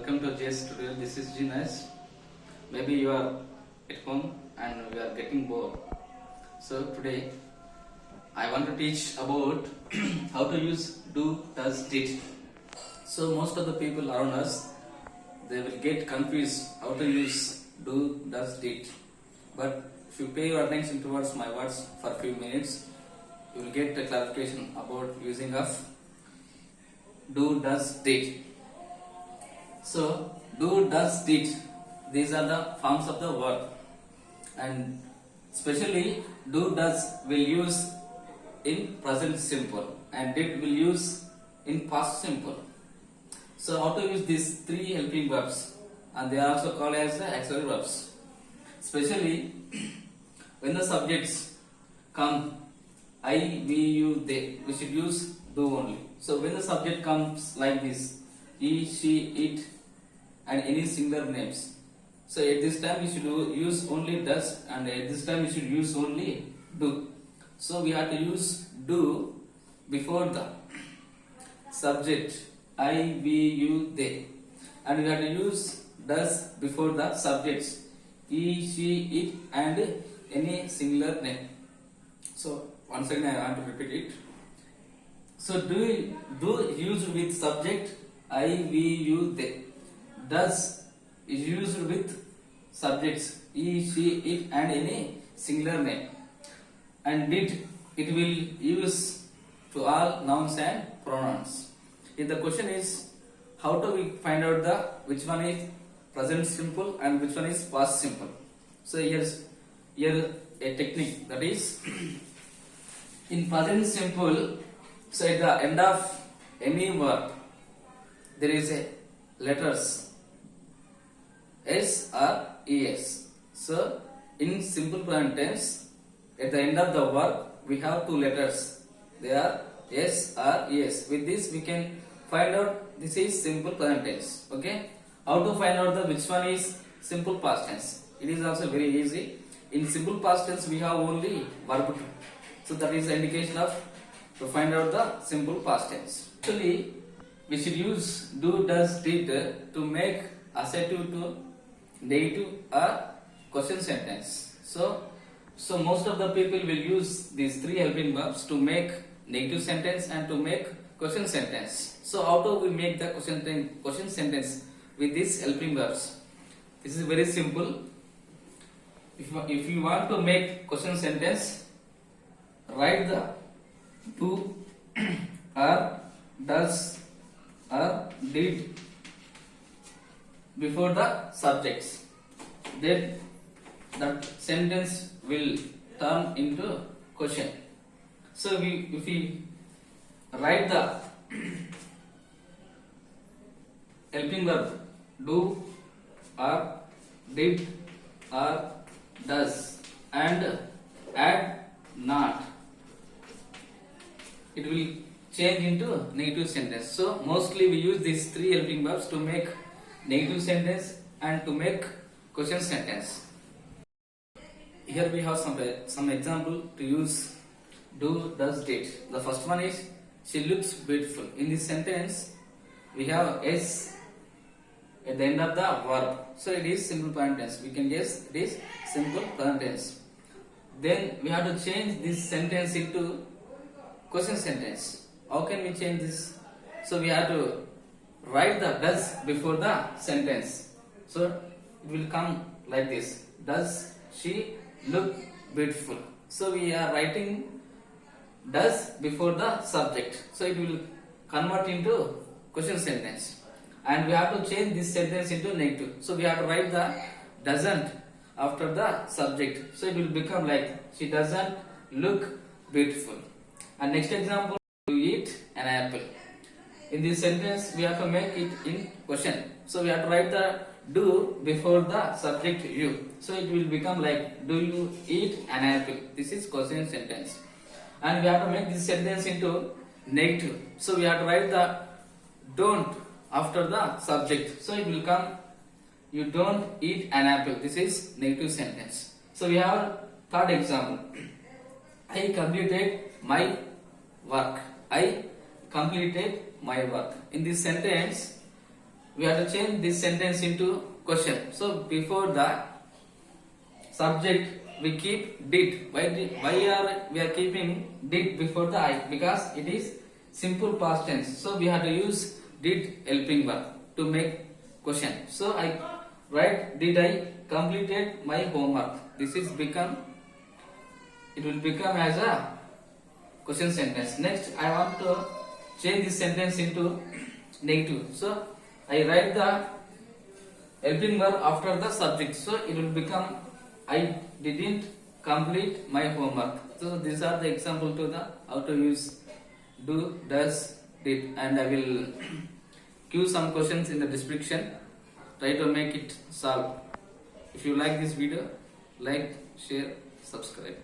Welcome to JS Studio. This is Genius. Maybe you are at home and you are getting bored. So today I want to teach about how to use do, does, did. So most of the people around us, they will get confused how to use do, does, did. But if you pay your attention towards my words for a few minutes, you will get a clarification about using of do, does, did. So do, does, did, these are the forms of the verb, and especially do, does will use in present simple and did will use in past simple. So how to use these three helping verbs, and they are also called as the auxiliary verbs. Especially when the subjects come I, we, you, they, we should use do only. So when the subject comes like this, he, she, it, and any singular names, so at this time we should use only does, and at this time we should use only do. So we have to use do before the subject I, we, you, they, and we have to use does before the subjects he, she, it, and any singular name. So once again I want to repeat it. So do used with subject I, we, you, they. Does is used with subjects he, she, it, and any singular name. And did, it will use to all nouns and pronouns. If the question is how do we find out the which one is present simple and which one is past simple. So here a technique, that is in present simple, so at the end of any verb there is a letters S or ES. So in simple present tense, at the end of the verb we have two letters, they are S or ES. With this we can find out this is simple present tense. Okay, how to find out the which one is simple past tense? It is also very easy. In simple past tense we have only verb to, so that is the indication of to find out the simple past tense. Actually we should use do, does, did to make assertive to negative or question sentence. So most of the people will use these three helping verbs to make negative sentence and to make question sentence. So how do we make the question sentence with these helping verbs? This is very simple. If you want to make question sentence, write the do or does or did before the subjects, then that sentence will turn into question. So if we write the helping verb do or did or does and add not, it will change into negative sentence. So mostly we use these three helping verbs to make negative sentence and to make question sentence. Here we have some example to use do, does, did. The first one is she looks beautiful. In this sentence we have S at the end of the verb, so it is simple present tense. We can guess it is simple present tense. Then we have to change this sentence into question sentence. How can we change this? So we have to write the does before the sentence. So it will come like this: does she look beautiful? So we are writing does before the subject, so it will convert into question sentence, and we have to change this sentence into negative. So we have to write the doesn't after the subject, so it will become like she doesn't look beautiful. And next example, you eat an apple. In this sentence we have to make it in question, so we have to write the do before the subject you, so it will become like do you eat an apple? This is question sentence. And we have to make this sentence into negative, so we have to write the don't after the subject, so it will come you don't eat an apple. This is negative sentence. So we have third example, I completed my work. I completed my work. In this sentence, we have to change this sentence into question. So before the subject we keep did. Why we are keeping did before the I? Because it is simple past tense. So we have to use did helping verb to make question. So I write, did I completed my homework? This is become, it will become as a question sentence. Next I want to change this sentence into negative. So I write the helping verb after the subject. So it will become, I didn't complete my homework. So these are the example to the how to use do, does, did, and I will give some questions in the description. Try to make it solve. If you like this video, like, share, subscribe.